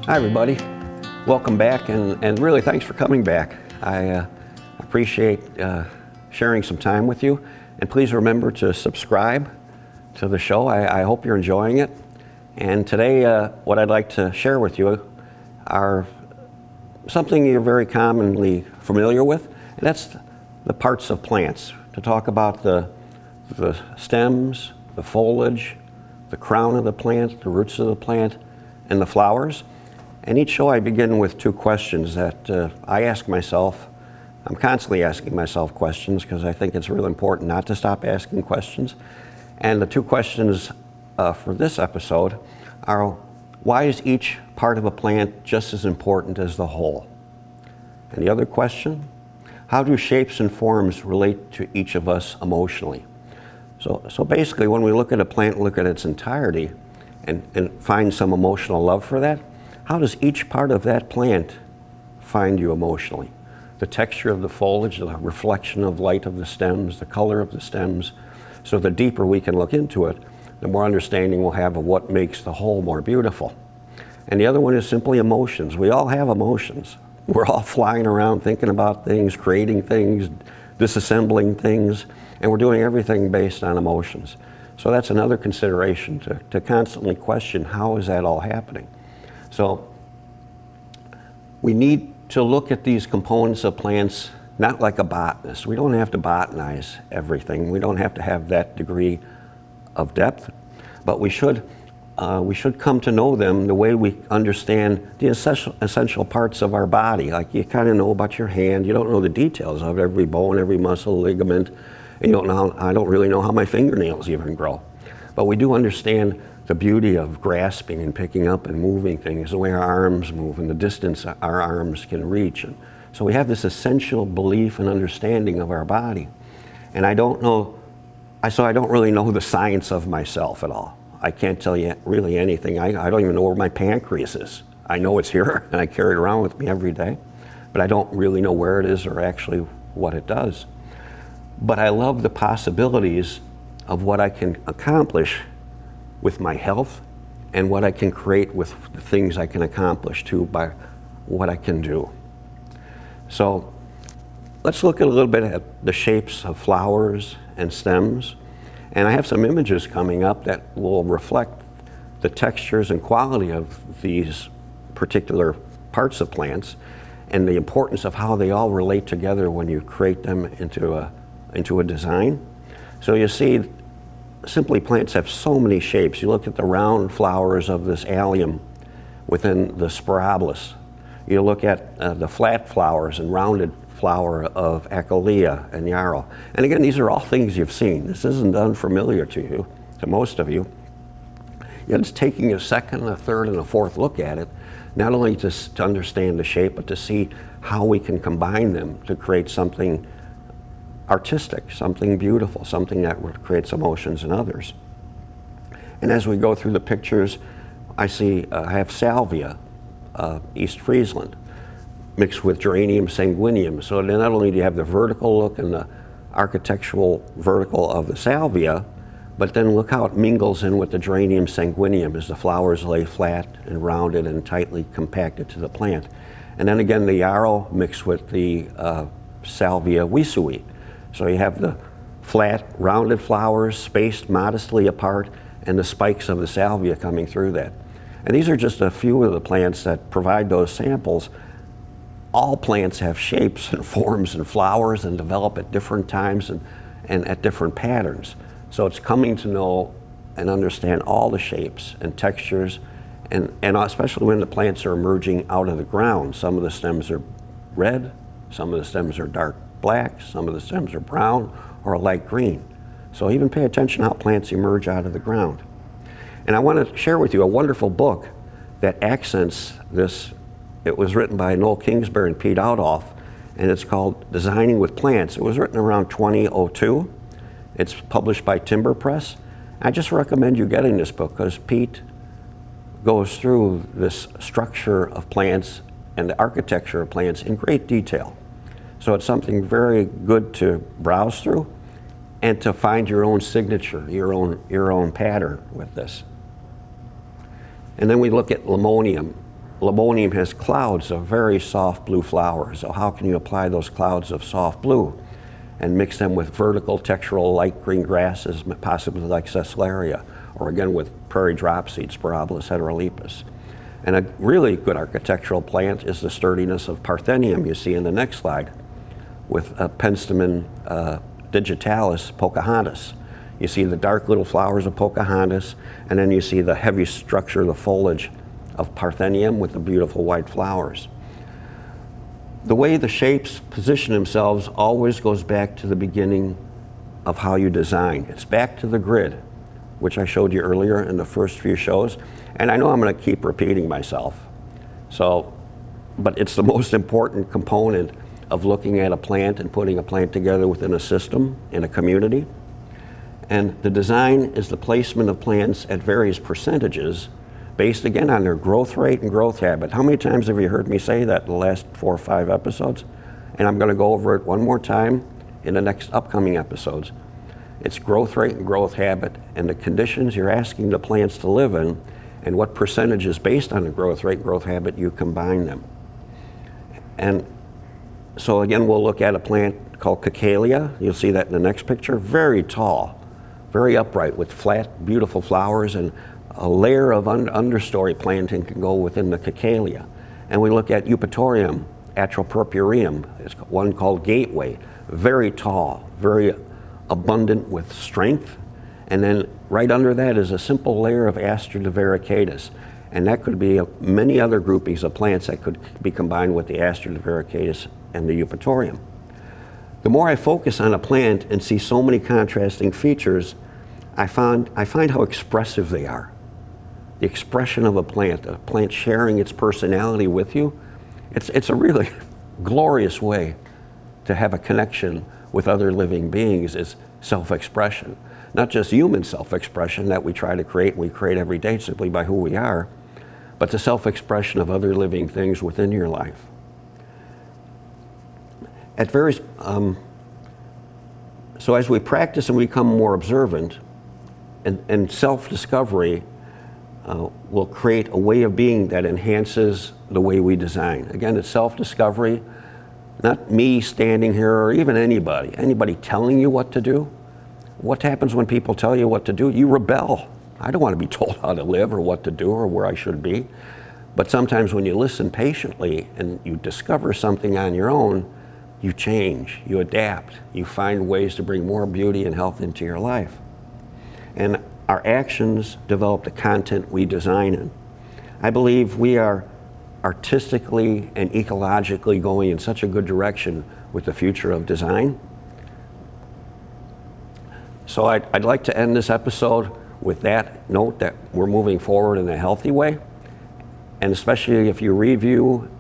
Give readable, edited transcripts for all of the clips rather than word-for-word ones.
Hi everybody, welcome back and really thanks for coming back. I appreciate sharing some time with you, and please remember to subscribe to the show. I hope you're enjoying it. And today what I'd like to share with you are something you're very commonly familiar with, and that's the parts of plants. To talk about the stems, the foliage, the crown of the plant, the roots of the plant, and the flowers. And each show I begin with two questions that I ask myself. I'm constantly asking myself questions because I think it's really important not to stop asking questions. And the two questions for this episode are, why is each part of a plant just as important as the whole? And the other question, how do shapes and forms relate to each of us emotionally? So basically, when we look at a plant, look at its entirety and find some emotional love for that, how does each part of that plant find you emotionally? The texture of the foliage, the reflection of light of the stems, the color of the stems. So the deeper we can look into it, the more understanding we'll have of what makes the whole more beautiful. And the other one is simply emotions. We all have emotions. We're all flying around thinking about things, creating things, disassembling things, and we're doing everything based on emotions. So that's another consideration, to constantly question, how is that all happening? So we need to look at these components of plants not like a botanist. We don't have to botanize everything. We don't have to have that degree of depth, but we should come to know them the way we understand the essential parts of our body. Like, you kind of know about your hand. You don't know the details of every bone, every muscle, ligament. And you don't know, I don't really know how my fingernails even grow. But we do understand the beauty of grasping and picking up and moving things, the way our arms move and the distance our arms can reach. And so we have this essential belief and understanding of our body. And I don't really know the science of myself at all. I can't tell you really anything. I don't even know where my pancreas is. I know it's here and I carry it around with me every day, but I don't really know where it is or actually what it does. But I love the possibilities of what I can accomplish with my health and what I can create with the things I can accomplish too by what I can do. So let's look a little bit at the shapes of flowers and stems. And I have some images coming up that will reflect the textures and quality of these particular parts of plants and the importance of how they all relate together when you create them into a design. So you see, simply plants have so many shapes. You look at the round flowers of this allium within the spiralis. You look at the flat flowers and rounded flower of Achillea and yarrow. And again, these are all things you've seen. This isn't unfamiliar to you, to most of you. Yet it's taking a second, a third, and a fourth look at it, not only to understand the shape, but to see how we can combine them to create something artistic, something beautiful, something that creates emotions in others. And as we go through the pictures, I have salvia, East Friesland, mixed with geranium sanguineum. So not only do you have the vertical look and the architectural vertical of the salvia, but then look how it mingles in with the geranium sanguineum as the flowers lay flat and rounded and tightly compacted to the plant. And then again, the yarrow mixed with the salvia wisui. So you have the flat, rounded flowers spaced modestly apart and the spikes of the salvia coming through that. And these are just a few of the plants that provide those samples. All plants have shapes and forms and flowers and develop at different times and at different patterns. So it's coming to know and understand all the shapes and textures, and especially when the plants are emerging out of the ground. Some of the stems are red, some of the stems are dark black, some of the stems are brown or a light green. So even pay attention how plants emerge out of the ground. And I want to share with you a wonderful book that accents this. It was written by Noel Kingsbury and Pete Outhoff, and it's called Designing with Plants. It was written around 2002. It's published by Timber Press. I just recommend you getting this book because Pete goes through this structure of plants and the architecture of plants in great detail. So it's something very good to browse through and to find your own signature, your own pattern with this. And then we look at Limonium. Limonium has clouds of very soft blue flowers. So how can you apply those clouds of soft blue and mix them with vertical textural light green grasses, possibly like Cecularia, or again with prairie dropseed, Spiralis heterolepis. And a really good architectural plant is the sturdiness of Parthenium you see in the next slide with Penstemon digitalis Pocahontas. You see the dark little flowers of Pocahontas, and then you see the heavy structure, the foliage of Parthenium with the beautiful white flowers. The way the shapes position themselves always goes back to the beginning of how you design. It's back to the grid, which I showed you earlier in the first few shows. And I know I'm going to keep repeating myself. But it's the most important component of looking at a plant and putting a plant together within a system, in a community. And the design is the placement of plants at various percentages based again on their growth rate and growth habit. How many times have you heard me say that in the last 4 or 5 episodes? And I'm going to go over it one more time in the next upcoming episodes. It's growth rate and growth habit and the conditions you're asking the plants to live in and what percentages based on the growth rate, growth habit, you combine them. And so again, we'll look at a plant called Cacalia. You'll see that in the next picture. Very tall, very upright with flat, beautiful flowers, and a layer of understory planting can go within the Cacalia. And we look at Eupatorium, Atropurpureum. It's one called Gateway. Very tall, very abundant with strength. And then right under that is a simple layer of Aster divaricatus. And that could be many other groupings of plants that could be combined with the Aster divaricatus and the Eupatorium. The more I focus on a plant and see so many contrasting features, I find how expressive they are. The expression of a plant sharing its personality with you, it's a really glorious way to have a connection with other living beings is self-expression. Not just human self-expression that we try to create, we create every day simply by who we are, but the self-expression of other living things within your life. At various, so as we practice and we become more observant, and self-discovery will create a way of being that enhances the way we design. Again, it's self-discovery, not me standing here or even anybody telling you what to do. What happens when people tell you what to do? You rebel. I don't want to be told how to live or what to do or where I should be. But sometimes when you listen patiently and you discover something on your own, you change, you adapt, you find ways to bring more beauty and health into your life. And our actions develop the content we design in. I believe we are artistically and ecologically going in such a good direction with the future of design. So I'd like to end this episode with that note that we're moving forward in a healthy way. And especially if you review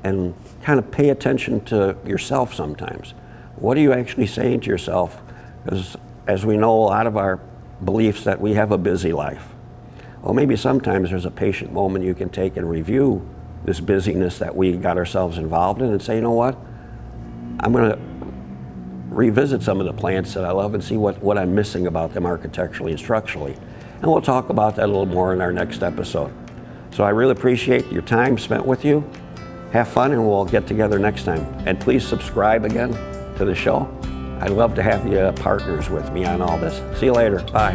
and kind of pay attention to yourself sometimes. What are you actually saying to yourself? Because as we know, a lot of our beliefs that we have a busy life. Well, maybe sometimes there's a patient moment you can take and review this busyness that we got ourselves involved in and say, you know what? I'm going to revisit some of the plants that I love and see what I'm missing about them architecturally and structurally. And we'll talk about that a little more in our next episode. So I really appreciate your time spent with you. Have fun and we'll get together next time. And please subscribe again to the show. I'd love to have you partners with me on all this. See you later. Bye.